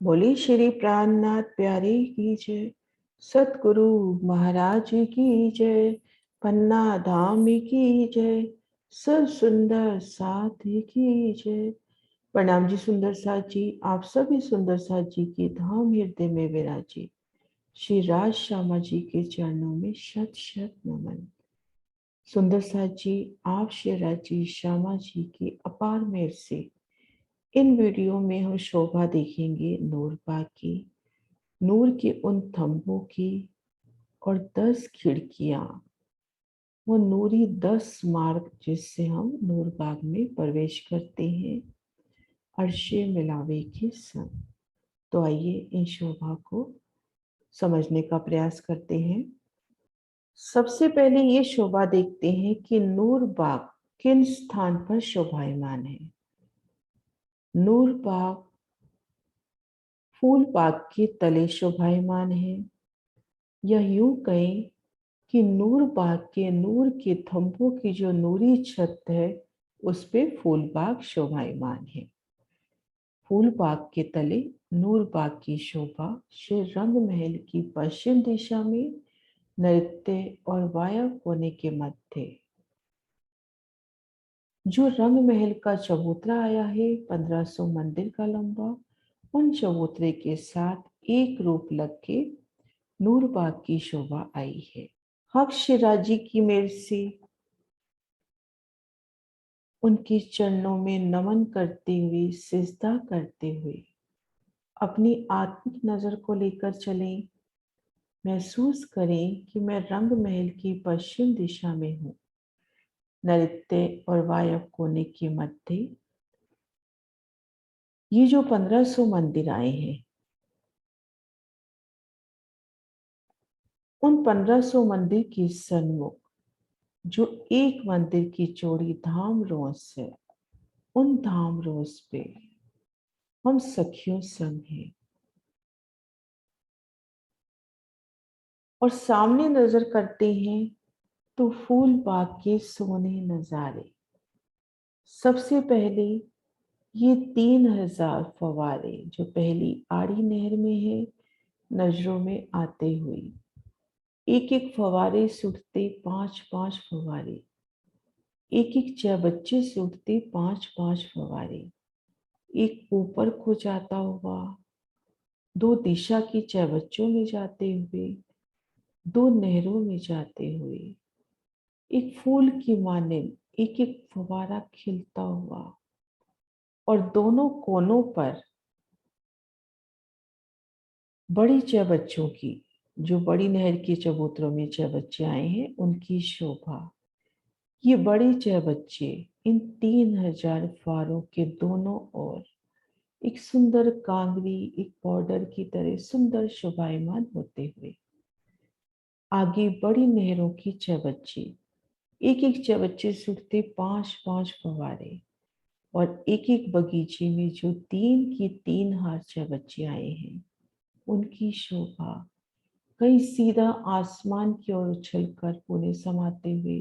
बोली श्री प्राणनाथ प्यारे की जय। सतगुरु महाराज की जय। पन्ना धाम की जय। सब सुंदर साथ की जय। प्रणाम जी सुंदर साथ जी। आप सभी सुंदर साथ जी की धाम हृदय में विराजी श्री राज श्यामा जी के चरणों में शत शत नमन। सुंदर साथ जी, आप श्री राज जी श्यामा जी की अपार मेहर से इन वीडियो में हम शोभा देखेंगे नूरबाग की, नूर के उन थंबों की और 10 खिड़कियां, वो नूरी 10 मार्ग जिससे हम नूरबाग में प्रवेश करते हैं अर्शे मिलावे के संग। तो आइए इन शोभा को समझने का प्रयास करते हैं। सबसे पहले ये शोभा देखते हैं कि नूरबाग किन स्थान पर शोभायमान है। नूरबाग फूल बाग के तले शोभायमान है। यह यूं कहें कि नूर बाग के नूर के थंभों की जो नूरी छत है उस पे फूल बाग शोभायमान है। फूल बाग के तले नूर बाग की शोभा श्री रंग महल की पश्चिम दिशा में नृत्य और वायव कोने के मध्य जो रंग महल का चबूतरा आया है 1500 मंदिर का लंबा, उन चबूतरे के साथ एक रूप लग के नूरबाग की शोभा आई है। हक शिराजी की मेर से उनके चरणों में नमन करते हुए सिजदा करते हुए अपनी आत्मिक नजर को लेकर चलें। महसूस करें कि मैं रंग महल की पश्चिम दिशा में हूँ। नृत्य और वायव कोने के मध्य ये जो 1500 मंदिर आए हैं, उन 1500 मंदिर के सन्मुख जो एक मंदिर की चौड़ी धाम रोस है, उन धाम रोस पे हम सखियों संग हैं। और सामने नजर करते हैं तो फूल बाग के सोने नजारे। सबसे पहले ये 3000 फवारे जो पहली आड़ी नहर में है नजरों में आते हुए, एक एक फवारे सुटते 5-5 फवारे, एक एक बच्चे सुटते 5-5 फवारे, एक ऊपर को जाता हुआ, दो दिशा की बच्चों में जाते हुए, दो नहरों में जाते हुए, एक फूल की मानिंद एक एक फवारा खिलता हुआ और दोनों कोनों पर बड़ी बच्चों की, जो बड़ी नहर के चबूतरों में बच्चे आए हैं उनकी शोभा। ये बड़े बच्चे इन 3000 फवारों के दोनों ओर एक सुंदर कांगरी, एक बॉर्डर की तरह सुंदर शोभायमान होते हुए आगे बड़ी नहरों की बच्चे, एक एक बच्चे सुटते 5-5 फवारे और एक एक बगीचे में जो 3 की 3 हार बच्चे आए हैं उनकी शोभा कहीं सीधा आसमान की ओर उछलकर पुणे समाते हुए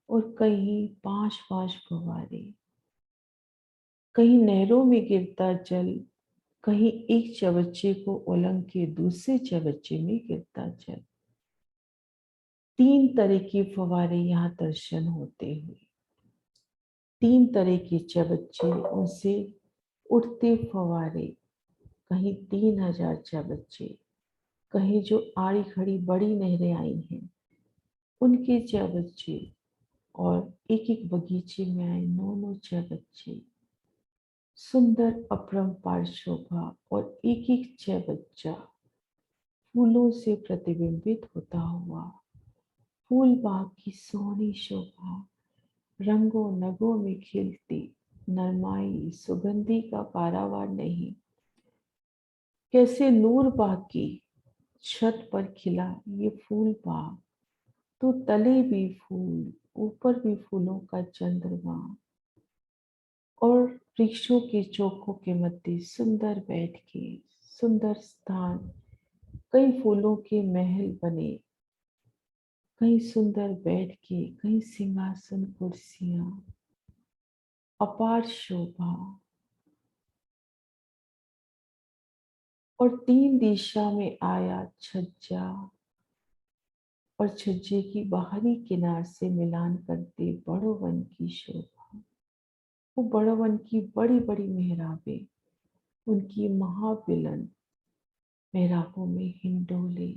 और कहीं 5-5 फवारे, कहीं नहरों में गिरता जल, कहीं एक चबच्चे को उलंग के दूसरे चबच्चे में गिरता जल। 3 तरह के फवारे यहाँ दर्शन होते हुए, 3 तरह के चबच्चे, उनसे उठते फवारे, कहीं 3000 बच्चे, कहीं जो आड़ी खड़ी बड़ी नहरें आई हैं उनके बच्चे और एक एक बगीचे में आए 9-9 बच्चे, सुंदर अपरंपार शोभा और एक एक बच्चा फूलों से प्रतिबिंबित होता हुआ, फूल बाग की सोहनी शोभा, रंगों नगों में खिलती नरमाई सुगंधी का पारावार नहीं। कैसे नूर बाग की छत पर खिला ये फूल बाग, तो तले भी फूल, ऊपर भी फूलों का चंद्रमा और वृक्षों के चौकों के मध्य सुंदर बैठ के सुंदर स्थान, कई फूलों के महल बने, कहीं सुंदर बैठ के, कहीं सिंहासन कुर्सियां, अपार शोभा। और 3 दिशा में आया छज्जा और छज्जे की बाहरी किनार से मिलान करते बड़ो वन की शोभा। वो बड़ो वन की बड़ी बड़ी मेहराबें, उनकी महाबिलन मेहराबों में हिंडोले,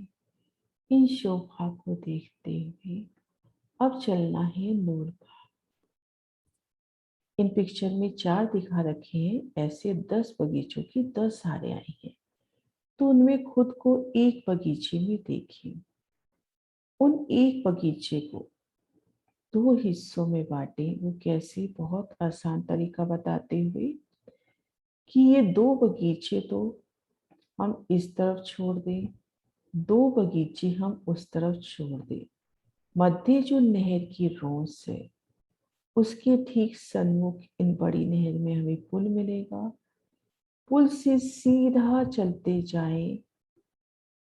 इन शोभा को देखते हुए अब चलना है नूरबाग। इन पिक्चर में 4 दिखा रखे हैं, ऐसे 10 बगीचों की 10 हारें आई हैं। तो उनमें खुद को एक बगीचे में देखिए। उन एक बगीचे को 2 हिस्सों में बांटे। वो कैसे? बहुत आसान तरीका बताते हुए कि ये 2 बगीचे तो हम इस तरफ छोड़ दें, 2 बगीचे हम उस तरफ छोड़ दें। मध्य जो नहर की रोंस है, उसके ठीक सन्मुख इन बड़ी नहर में हमें पुल मिलेगा। पुल से सीधा चलते जाएं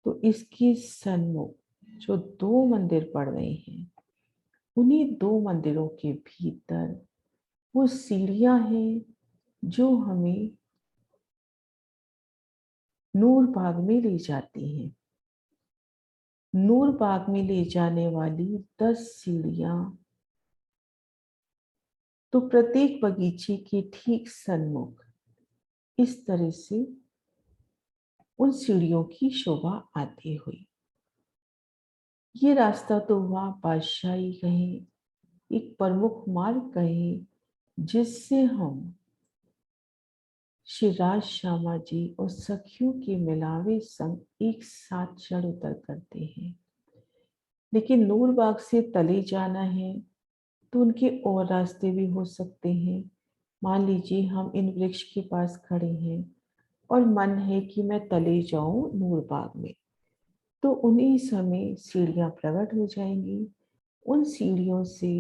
तो इसके सन्मुख जो 2 मंदिर पड़ रहे हैं, उन्हीं 2 मंदिरों के भीतर वो सीढ़ियां हैं जो हमें नूर बाग में ले जाती हैं। नूर बाग में ले जाने वाली 10 सीढ़ियां, तो प्रत्येक बगीचे के ठीक सन्मुख इस तरह से उन सीढ़ियों की शोभा आती हुई। ये रास्ता तो हुआ बादशाही कहें, एक प्रमुख मार्ग कहें, जिससे हम श्री राज श्यामा जी और सखियों के मिलावे संग एक साथ चढ़ उतर करते हैं। लेकिन नूरबाग से तले जाना है तो उनके और रास्ते भी हो सकते हैं। मान लीजिए हम इन वृक्ष के पास खड़े हैं और मन है कि मैं तले जाऊं नूरबाग में, तो उन्हीं समय सीढ़ियां प्रकट हो जाएंगी। उन सीढ़ियों से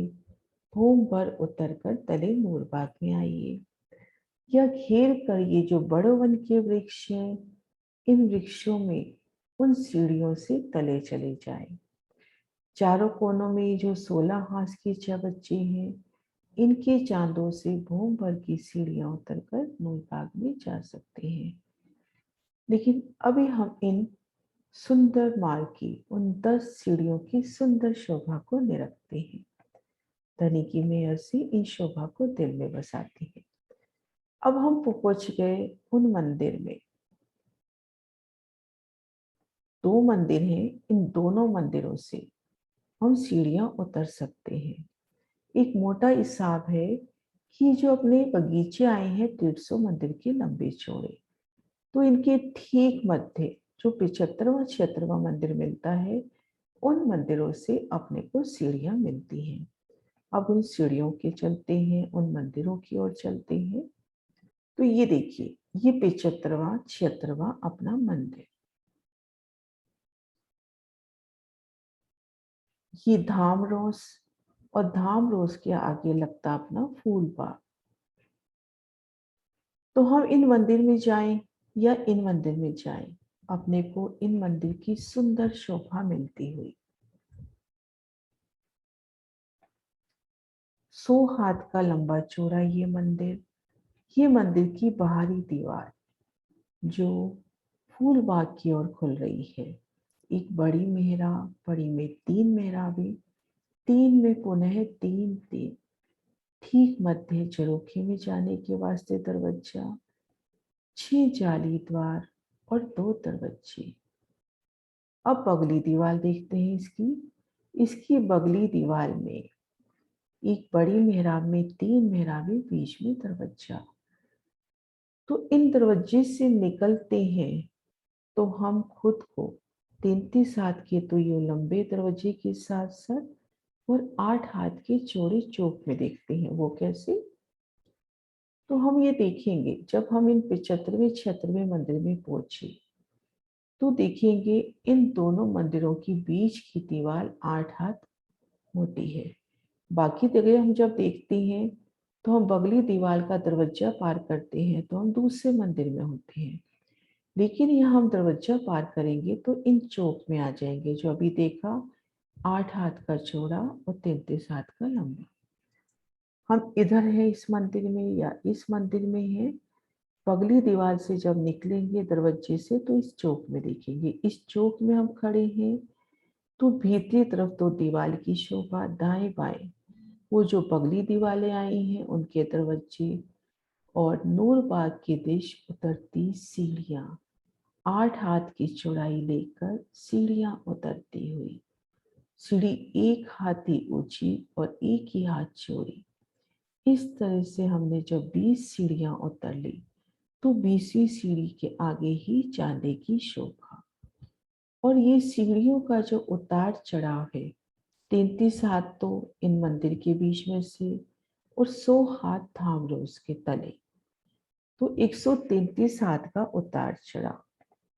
भूम पर उतरकर तले नूरबाग में आइए, या घेर कर ये जो बड़ो वन के वृक्ष हैं, इन वृक्षों में उन सीढ़ियों से तले चले जाएं। चारों कोनों में जो 16 हाथ के चबच्चे हैं, इनके चांदों से भूम भर की सीढ़ियां उतरकर नूरबाग में जा सकते हैं। लेकिन अभी हम इन सुंदर मार्ग की उन 10 सीढ़ियों की सुंदर शोभा को निरखते हैं। धनी की मेहर से इन शोभा को दिल में बसाती है। अब हम पहुंच गए उन मंदिर में। 2 मंदिर हैं, इन दोनों मंदिरों से हम सीढ़ियां उतर सकते हैं। एक मोटा हिसाब है कि जो अपने बगीचे आए हैं 150 मंदिर के लंबे चौड़े, तो इनके ठीक मध्य जो 75वां 76वां मंदिर मिलता है, उन मंदिरों से अपने को सीढ़ियां मिलती हैं। अब उन सीढ़ियों के चलते हैं, उन मंदिरों की ओर चलते हैं। तो ये देखिए, ये 75वां 76वां अपना मंदिर, ये धाम रोज, और धाम रोज के आगे लगता अपना फूल बाग। तो हम इन मंदिर में जाएं या इन मंदिर में जाएं, अपने को इन मंदिर की सुंदर शोभा मिलती हुई। 100 हाथ का लंबा चौड़ा ये मंदिर की बाहरी दीवार जो फूल बाग की ओर खुल रही है। एक बड़ी मेहराब, बड़ी में 3 मेहराबें, 3 में पुनः 3 3, ठीक मध्य झरोखे में जाने के वास्ते दरवाजा, 6 जाली द्वार और 2 दरवाजे। अब बगली दीवार देखते हैं इसकी बगली दीवार में एक बड़ी मेहराब में 3 मेहराबें, बीच में दरवाजा। तो इन दरवाजे से निकलते हैं तो हम खुद को 33 हाथ के तो ये लंबे दरवाजे के साथ साथ और 8 हाथ के चौड़े चौक में देखते हैं। वो कैसे? तो हम ये देखेंगे जब हम इन 75वें 76वें मंदिर में पहुंचे, तो देखेंगे इन दोनों मंदिरों की बीच की दीवार 8 हाथ मोटी है। बाकी जगह हम जब देखते हैं तो हम बगली दीवार का दरवाजा पार करते हैं तो हम दूसरे मंदिर में होते हैं। लेकिन यहाँ हम दरवाजा पार करेंगे तो इन चौक में आ जाएंगे, जो अभी देखा 8 हाथ का चौड़ा और 33 हाथ का लंबा। हम इधर है इस मंदिर में या इस मंदिर में है, पगली दीवार से जब निकलेंगे दरवाजे से तो इस चौक में देखेंगे। इस चौक में हम खड़े हैं तो भीतरी तरफ तो दीवार की शोभा, दाएं बाएं वो जो पगली दीवारें आई हैं उनके दरवाजे, और नूरबाग की दिश उतरती सीढ़ियां, 8 हाथ की चौड़ाई लेकर सीढ़ियां उतरती हुई। सीढ़ी 1 हाथ ही ऊंची और 1 ही हाथ चौड़ी। इस तरह से हमने जब 20 सीढ़ियां उतर ली तो 20वीं सीढ़ी के आगे ही चांदी की शोभा। और ये सीढ़ियों का जो उतार चढ़ाव है, 33 हाथ तो इन मंदिर के बीच में से और 100 हाथ धामरोस के तले, तो 133 हाथ का उतार चढ़ाव।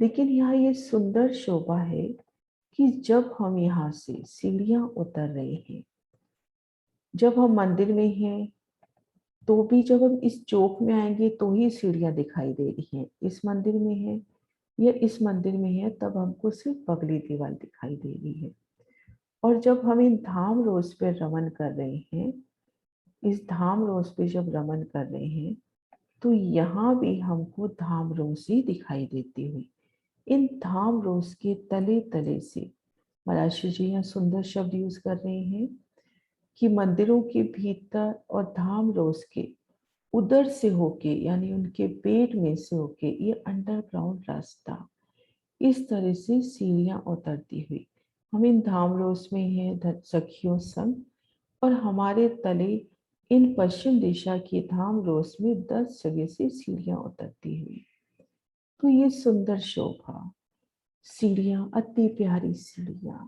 लेकिन यहाँ ये सुंदर शोभा है कि जब हम यहाँ से सीढ़ियां उतर रहे हैं, जब हम मंदिर में हैं, तो भी जब हम इस चौक में आएंगे तो ही सीढ़ियां दिखाई दे रही हैं। इस मंदिर में है या इस मंदिर में है तब हमको सिर्फ पगली दीवार दिखाई दे रही है। और जब हम इन धाम रोज पे रमन कर रहे हैं, इस धाम रोज पे जब रमन कर रहे हैं तो यहाँ भी हमको धाम रोज ही दिखाई देती हुई। इन धाम रोज के तले तले से महाराष्ट्र जी यहाँ सुंदर शब्द यूज कर रहे हैं कि मंदिरों के भीतर और धाम रोज के उधर से होके, यानी उनके पेट में से होके ये अंडरग्राउंड रास्ता इस तरह से सीढ़ियां उतरती हुई हम इन धाम रोज में हैं सखियों संग, और हमारे तले इन पश्चिम दिशा की धाम रोज में 10 जगह से सीढ़ियां उतरती हुई। तो ये सुंदर शोभा सीढ़ियां, अति प्यारी सीढ़ियां,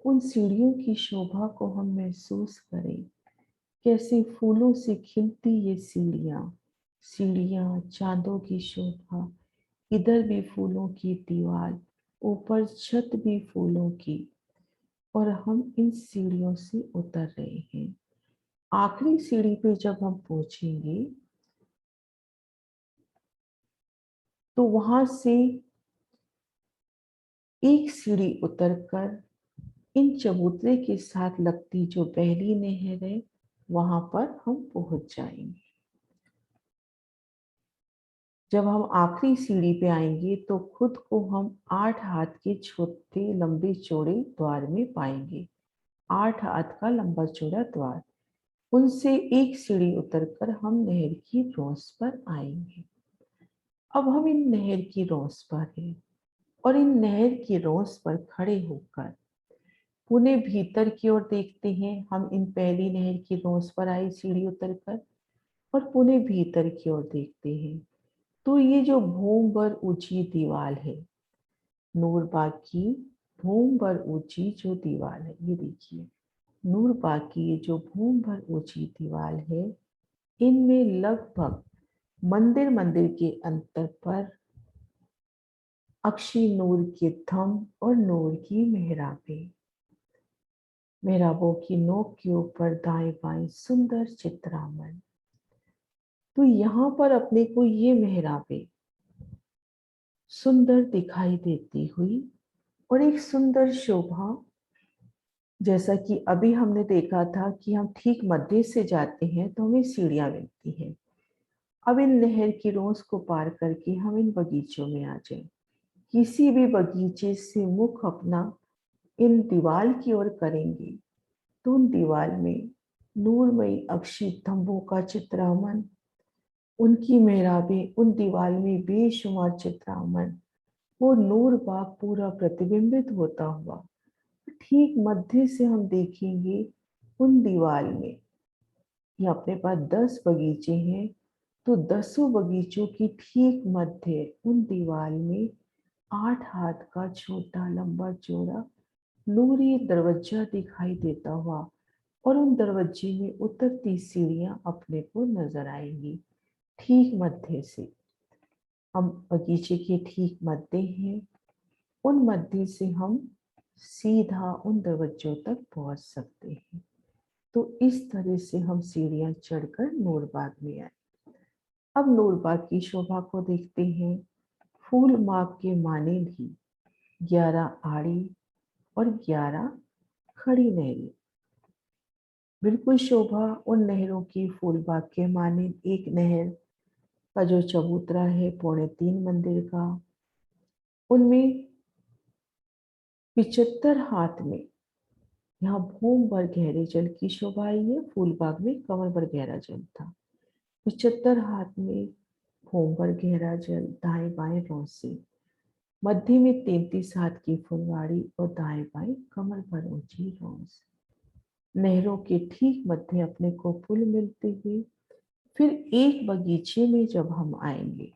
उन सीढ़ियों की शोभा को हम महसूस करें। कैसे फूलों से खिलती ये सीढ़ियां, सीढ़ियां चांदों की शोभा, इधर भी फूलों की दीवार, ऊपर छत भी फूलों की, और हम इन सीढ़ियों से उतर रहे हैं। आखिरी सीढ़ी पे जब हम पहुंचेंगे तो वहां से एक सीढ़ी उतरकर इन चबूतरे के साथ लगती जो पहली नहर है वहां पर हम पहुंच जाएंगे। जब हम आखिरी सीढ़ी पे आएंगे तो खुद को हम 8 हाथ के छोटे लंबे चौड़े द्वार में पाएंगे। 8 हाथ का लंबा चौड़ा द्वार, उनसे एक सीढ़ी उतरकर हम नहर की रौस पर आएंगे। अब हम इन नहर की रौस पर हैं और इन नहर की रौस पर खड़े होकर पुणे भीतर की ओर देखते हैं। हम इन पहली नहर की रौस पर आई सीढ़ी उतरकर और पुणे भीतर की ओर देखते हैं तो ये जो भूम भर ऊंची दीवार है, नूरबाग की भूम भर ऊंची जो दीवार है, ये देखिए नूरबाग की ये जो भूम भर ऊंची दीवार है, इनमें लगभग मंदिर मंदिर के अंतर पर अक्षी नूर के थम और नूर की मेहराबें, मेहराबों की नोक के ऊपर दाएं बाएं सुंदर चित्रामन। तो यहाँ पर अपने को ये मेहराबें सुंदर दिखाई देती हुई और एक सुंदर शोभा, जैसा कि अभी हमने देखा था कि हम ठीक मध्य से जाते हैं तो हमें सीढ़ियां मिलती हैं। अब इन नहर की रोज को पार करके हम इन बगीचों में आ जाएं। किसी भी बगीचे से मुख अपना इन दीवार की ओर करेंगे तो उन दीवार में नूरमयी अक्षी तंबू का चित्रामन, उनकी मेहराबें, उन दीवार में बेशुमार चित्रामन, वो नूर बाग पूरा प्रतिबिंबित होता हुआ ठीक मध्य से हम देखेंगे। उन दीवार में ये अपने पास 10 बगीचे हैं तो 10 बगीचों की ठीक मध्य उन दीवार में 8 हाथ का छोटा लंबा चौड़ा नूरी दरवाजा दिखाई देता हुआ, और उन दरवाजे में उतरती सीढ़ियां अपने को नजर आएंगी ठीक मध्य से। हम बगीचे के ठीक मध्य हैं, उन मध्य से हम सीधा उन दरवाजों तक पहुंच सकते हैं। तो इस तरह से हम सीढ़ियां चढ़कर नूरबाग में आए। अब नूरबाग की शोभा को देखते हैं। फूल माग के माने भी 11 आड़ी और 11 खड़ी नहरें, बिल्कुल शोभा उन नहरों की। फूलबाग के माने एक नहर का जो चबूतरा है 3.25 मंदिर का, उनमें 75 हाथ में यहाँ भूम भर गहरे जल की शोभा आई है। फूलबाग में कमर भर गहरा जल था। 75 हाथ में भूम भर गहरा जल, दाएं बाएं रोसे, मध्य में 33 हाथ की फुलवाड़ी और दाएं बाएं कमर भर ऊंची रोस। नहरों के ठीक मध्य अपने को पुल मिलते हुए फिर एक बगीचे में जब हम आएंगे,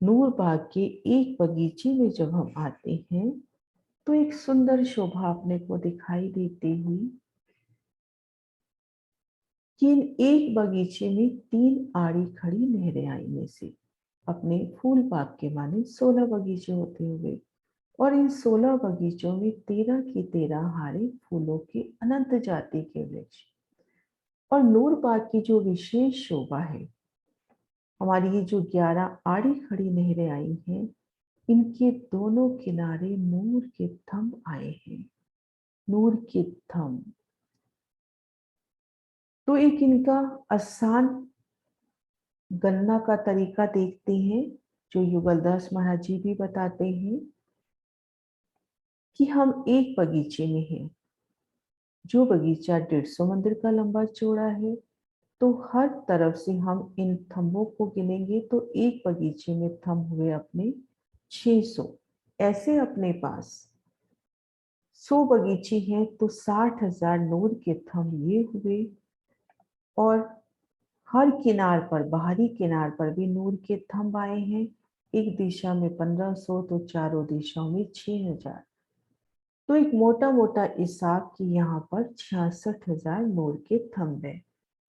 नूर बाग के एक बगीचे में जब हम आते हैं तो एक सुंदर शोभा अपने को दिखाई देती हुई कि एक बगीचे में 3 आड़ी खड़ी नहरें आई में से अपने फूल बाग के माने 16 बगीचे होते हुए, और इन 16 बगीचों में 13 की 13 हारे फूलों के अनंत जाति के वृक्ष। और नूर बाग की जो विशेष शोभा है, हमारी ये जो 11 आड़ी खड़ी नहरें आई हैं, इनके दोनों किनारे नूर के थंब आए हैं। नूर के थंब तो एक इनका आसान गणना का तरीका देखते हैं, जो युगलदास महाराज जी भी बताते हैं कि हम एक बगीचे में हैं। जो बगीचा 150 मंदिर का लंबा चौड़ा है, तो हर तरफ से हम इन थंबों को गिनेंगे तो एक बगीचे में थंब हुए अपने 600। ऐसे अपने पास 100 बगीचे हैं तो 60,000 नूर के थंब ये हुए। और हर किनार पर, बाहरी किनार पर भी नूर के थंब आए हैं। एक दिशा में 1500 तो चारों दिशाओं में 6000। तो एक मोटा मोटा हिसाब कि यहाँ पर 66,000 नूर के थंब है।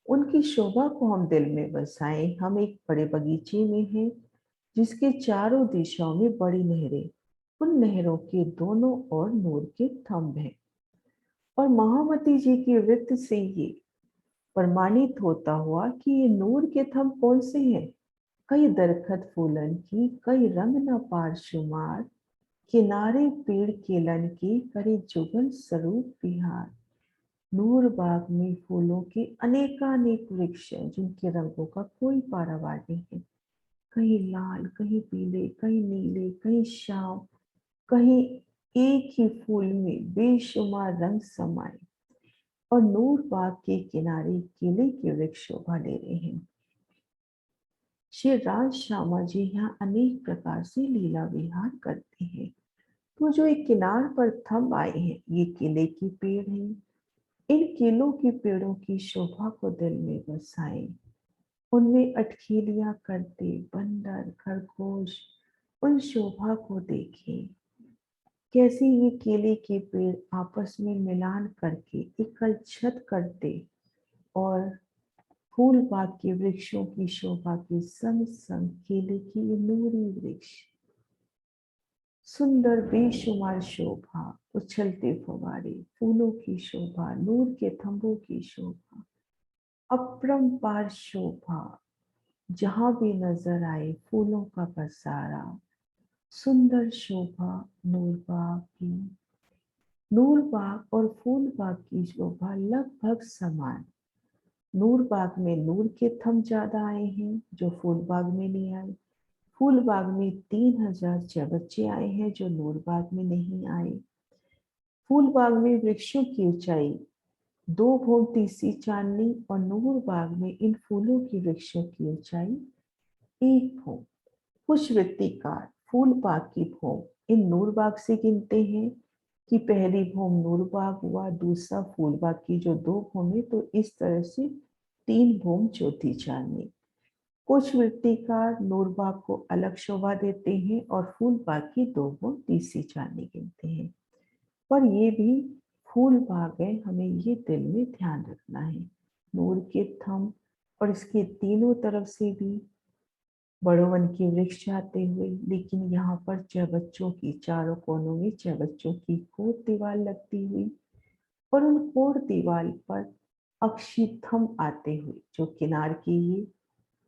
उनकी शोभा को हम दिल में बसाएं। हम एक बड़े बगीचे में हैं जिसके चारों दिशाओं में बड़ी नहरें, उन नहरों के दोनों ओर नूर के थंब हैं। और महामती जी की वृत्त से ये प्रमाणित होता हुआ कि ये नूर के थंब कौन से हैं। कई दरखत फूलन की, कई रंग न पार शुमार, किनारे पेड़ केलन की, करे जुगल स्वरूप बिहार। नूर बाग में फूलों के अनेकानेक वृक्ष हैं जिनके रंगों का कोई पारावार नहीं है। कहीं लाल, कहीं पीले, कहीं नीले, कहीं श्याम, कहीं एक ही फूल में बेशुमार रंग समाये। और नूर बाग के किनारे केले के वृक्ष शोभा ले रहे हैं। श्री राज श्यामा जी यहाँ अनेक प्रकार से लीला विहार करते हैं। तो जो एक किनार पर थंब आए हैं, ये केले के पेड़ हैं। इन केलों के पेड़ों की शोभा को दिल में बसाएं। उनमें अटखेलियां करते बंदर, खरगोश उन शोभा को देखें। कैसे ये केले के पेड़ आपस में मिलान करके एकल छत करते और फूल बाग के वृक्षों की शोभा के संग संग केले की ये नूरी वृक्ष, सुंदर बेशुमार शोभा, उछलते फवारे, फूलों की शोभा, नूर के थंबों की शोभा, अपरंपार शोभा, जहां भी नजर आए फूलों का पसारा, सुंदर शोभा नूरबाग की। नूरबाग और फूलबाग की शोभा लगभग समान। नूरबाग में नूर के थंब ज्यादा आए हैं जो फूलबाग में नहीं आए। फूलबाग में 3000 चबच्चे आए हैं जो नूरबाग में नहीं आए। फूलबाग में वृक्षों की ऊंचाई 2 भोम तीसरी चांदनी और नूरबाग में इन फूलों की वृक्षों की ऊंचाई 1 भोम। कुछ वृत्तिकार फूलबाग की भोम इन नूरबाग से गिनते हैं कि पहली भोम नूरबाग हुआ, दूसरा फूलबाग की जो 2 भोम है, तो इस तरह से 3 भोम चौथी चांदनी। कुछ वृत्तिकार नूरबाग को अलग शोभा देते हैं और फूलबाग की 2 भोम तीसरी चांदनी गिनते हैं। पर ये भी फूलबाग है, हमें ये दिल में ध्यान रखना है। नूर के थंब और इसके तीनों तरफ से भी बड़ोवन के वृक्ष आते हुए, लेकिन यहाँ पर चबच्चों की चारों कोनों में चबच्चों की कोट दीवार लगती हुई और उन कोट दीवार पर अक्षी थंब आते हुए, जो किनार के ये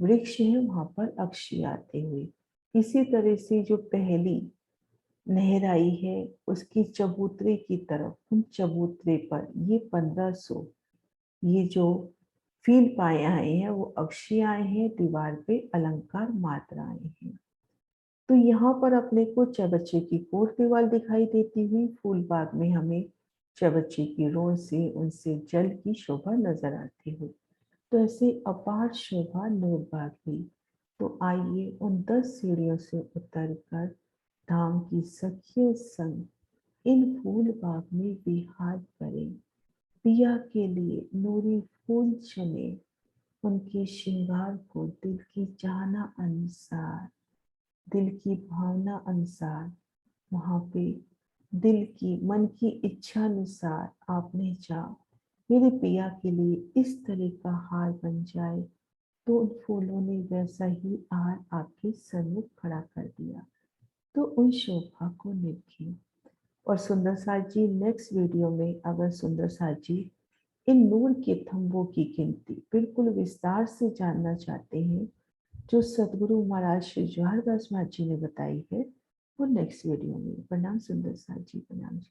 वृक्ष है वहां पर अक्षी आते हुए। इसी तरह से जो पहली नहर आई है उसकी चबूतरे की तरफ, उन चबूतरे पर ये 1500 ये जो फील पाए आए हैं वो अक्षय आए हैं, दीवार पे अलंकार मात्राएं हैं। तो यहाँ पर अपने को चबच्चे की कोट दीवार दिखाई देती हुई, फूल बाग में हमें चबच्चे की रोन से उनसे जल की शोभा नजर आती हुई। तो ऐसे अपार शोभा नूर बाग की। तो आइए उन 10 सीढ़ियों से उतरकर धाम की सखियों संग इन फूल बाग में विहार करें। पिया के लिए नूरी फूल चुने, उनके श्रृंगार को दिल की चाहना अनुसार, दिल की भावना अनुसार, वहां पे दिल की मन की इच्छा अनुसार आपने जाओ, मेरे पिया के लिए इस तरह का हार बन जाए। तो उन फूलों ने वैसा ही हार आपके सम्मुख खड़ा कर दिया। तो उन शोभा को निरखिए। और सुंदर साथ जी नेक्स्ट वीडियो में अगर सुंदर साथ जी इन नूर के थंबों की गिनती बिल्कुल विस्तार से जानना चाहते हैं, जो सदगुरु महाराज श्री जवाहर दास महाराज जी ने बताई है, वो नेक्स्ट वीडियो में। प्रणाम सुंदर साथ जी, प्रणाम जी।